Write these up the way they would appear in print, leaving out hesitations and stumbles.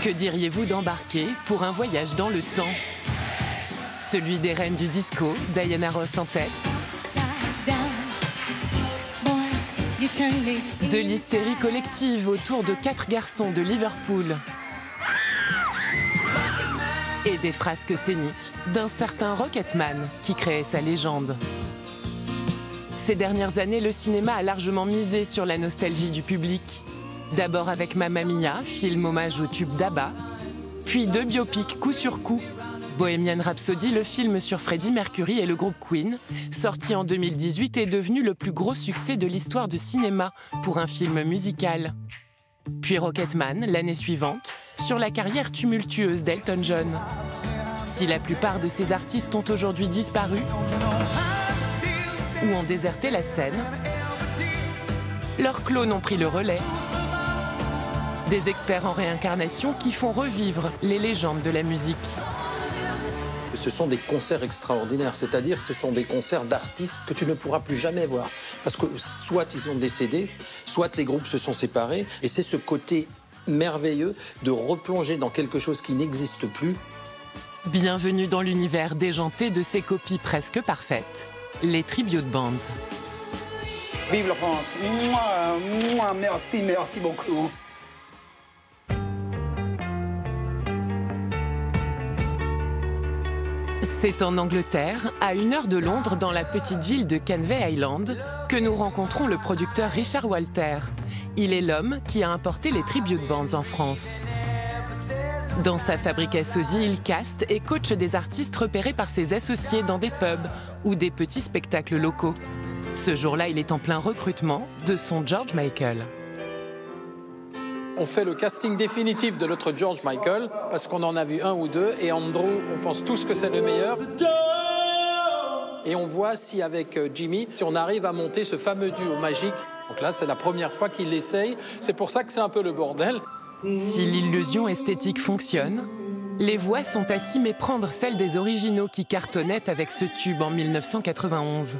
Que diriez-vous d'embarquer pour un voyage dans le temps? Celui des reines du disco, Diana Ross en tête. De l'hystérie collective autour de 4 garçons de Liverpool. Et des frasques scéniques d'un certain Rocketman qui créait sa légende. Ces dernières années, le cinéma a largement misé sur la nostalgie du public. D'abord avec Mamma Mia, film hommage au tube d'ABBA, puis 2 biopics coup sur coup. Bohemian Rhapsody, le film sur Freddie Mercury et le groupe Queen, sorti en 2018, est devenu le plus gros succès de l'histoire du cinéma pour un film musical. Puis Rocketman, l'année suivante, sur la carrière tumultueuse d'Elton John. Si la plupart de ces artistes ont aujourd'hui disparu ou ont déserté la scène, leurs clones ont pris le relais. Des experts en réincarnation qui font revivre les légendes de la musique. Ce sont des concerts extraordinaires, c'est-à-dire ce sont des concerts d'artistes que tu ne pourras plus jamais voir. Parce que soit ils ont décédé, soit les groupes se sont séparés. Et c'est ce côté merveilleux de replonger dans quelque chose qui n'existe plus. Bienvenue dans l'univers déjanté de ces copies presque parfaites, les tribute bands. Vive la France! Mouah, mouah, merci, merci beaucoup. C'est en Angleterre, à 1 heure de Londres, dans la petite ville de Canvey Island, que nous rencontrons le producteur Richard Walter. Il est l'homme qui a importé les tribute bands en France. Dans sa fabrique à sosie, il caste et coach des artistes repérés par ses associés dans des pubs ou des petits spectacles locaux. Ce jour-là, il est en plein recrutement de son George Michael. On fait le casting définitif de notre George Michael, parce qu'on en a vu 1 ou 2, et Andrew, on pense tous que c'est le meilleur. Et on voit si avec Jimmy, si on arrive à monter ce fameux duo magique. Donc là, c'est la première fois qu'il l'essaye. C'est pour ça que c'est un peu le bordel. Si l'illusion esthétique fonctionne, les voix sont à s'y méprendre celles des originaux qui cartonnaient avec ce tube en 1991.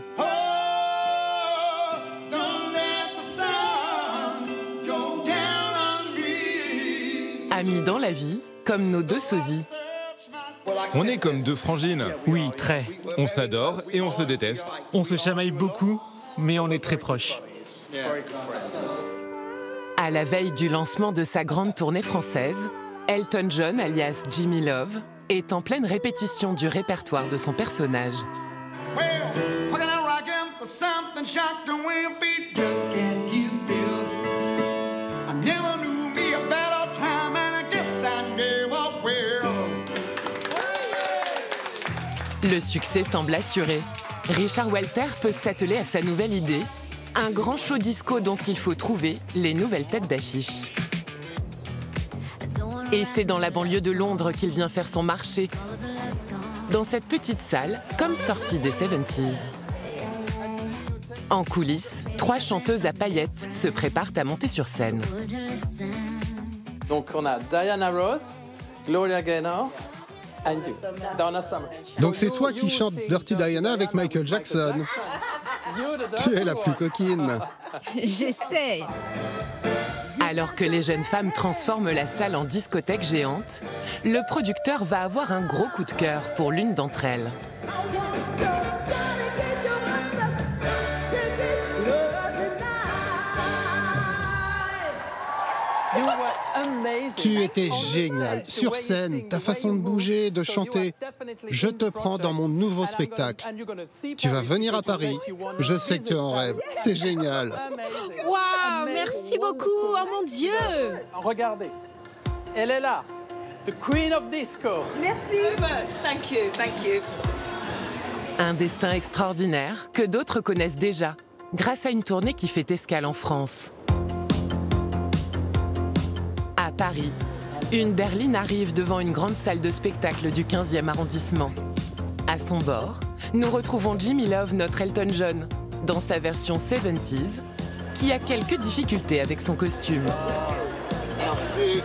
Amis dans la vie, comme nos 2 sosies. On est comme 2 frangines. Oui, très. On s'adore et on se déteste. On se chamaille beaucoup, mais on est très proches. À la veille du lancement de sa grande tournée française, Elton John, alias Jimmy Love, est en pleine répétition du répertoire de son personnage. Le succès semble assuré. Richard Walter peut s'atteler à sa nouvelle idée, un grand show disco dont il faut trouver les nouvelles têtes d'affiche. Et c'est dans la banlieue de Londres qu'il vient faire son marché, dans cette petite salle, comme sortie des 70s. En coulisses, 3 chanteuses à paillettes se préparent à monter sur scène. Donc on a Diana Ross, Gloria Gaynor, and you, Donna Summer. Donc c'est toi qui chantes Dirty Diana avec Michael Jackson. Tu es la plus coquine. J'essaie. Alors que les jeunes femmes transforment la salle en discothèque géante, le producteur va avoir un gros coup de cœur pour l'une d'entre elles. Tu étais génial. Sur scène, ta façon de bouger, de chanter. Je te prends dans mon nouveau spectacle. Tu vas venir à Paris. Je sais que tu en rêves. C'est génial. Waouh, merci beaucoup. Oh mon Dieu. Regardez, elle est là. The Queen of Disco. Merci. Thank you, thank you. Un destin extraordinaire que d'autres connaissent déjà, grâce à une tournée qui fait escale en France. À Paris, une berline arrive devant une grande salle de spectacle du 15e arrondissement. À son bord, nous retrouvons Jimmy Love, notre Elton John, dans sa version 70s, qui a quelques difficultés avec son costume. Merci.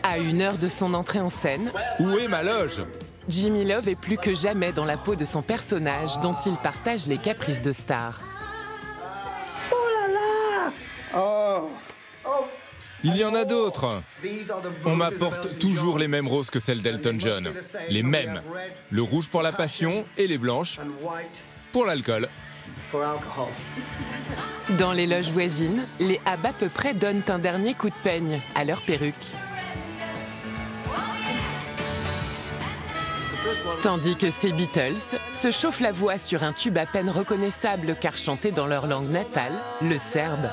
À 1 l'heure de son entrée en scène, Où est ma loge? Jimmy Love est plus que jamais dans la peau de son personnage dont il partage les caprices de star. Il y en a d'autres. On m'apporte toujours les mêmes roses que celles d'Elton John. Les mêmes. Le rouge pour la passion et les blanches pour l'alcool. Dans les loges voisines, les à peu près donnent un dernier coup de peigne à leur perruque. Tandis que ces Beatles se chauffent la voix sur un tube à peine reconnaissable car chanté dans leur langue natale, le serbe.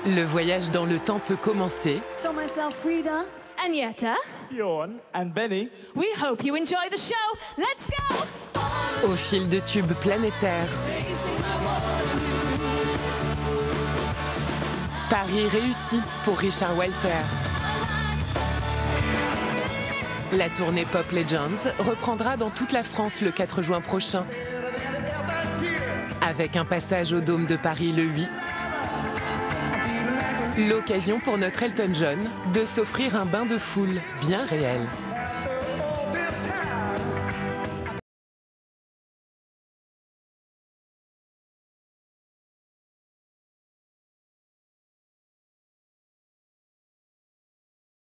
Le voyage dans le temps peut commencer. So myself, Frida, and Yetta. Bjorn and Benny. We hope you enjoy the show. Let's go! Au fil de tubes planétaires. Paris réussi pour Richard Walter. La tournée Pop Legends reprendra dans toute la France le 4 juin prochain. Avec un passage au Dôme de Paris le 8. L'occasion pour notre Elton John de s'offrir un bain de foule bien réel.